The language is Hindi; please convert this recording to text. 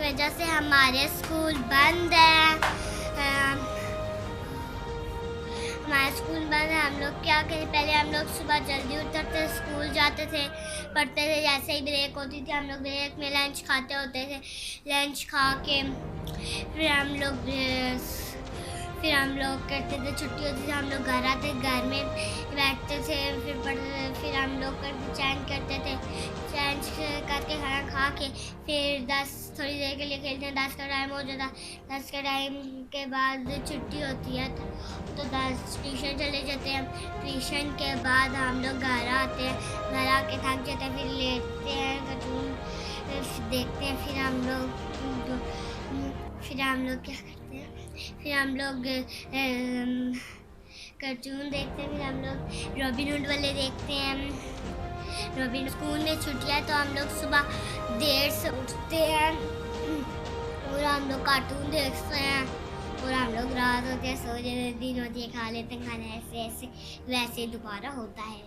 वजह से हमारे स्कूल बंद है। हमारा स्कूल बंद है। हम लोग क्या करें, पहले हम लोग सुबह जल्दी उठते थे, स्कूल जाते थे, पढ़ते थे। जैसे ही ब्रेक होती थी हम लोग ब्रेक में लंच खाते होते थे। लंच खा के फिर हम लोग करते थे, छुट्टी होती थी हम लोग घर आते, घर में बैठते थे, फिर पढ़ते थे। फिर हम लोग चैन करते थे, चैन करके खाना खा के फिर थोड़ी देर के लिए खेलते हैं। 10 का टाइम हो जाता, 10 के टाइम के बाद छुट्टी होती है तो 10 ट्यूशन चले जाते हैं। ट्यूशन के बाद हम लोग घर आते हैं, घर आके थक जाते हैं, फिर लेटते हैं, कार्टून देखते हैं। फिर हम लोग क्या करते हैं, फिर हम लोग कार्टून देखते हैं। फिर हम लोग रॉबिन हुड वाले देखते हैं। रॉबिन स्कूल में छुट्टियाँ तो हम लोग सुबह देर से उठते हैं और हम लोग कार्टून देखते हैं। और हम लोग रात होते हैं, सो जाते हैं, दिन होती है, खा लेते हैं खाना। ऐसे ऐसे वैसे दोबारा होता है।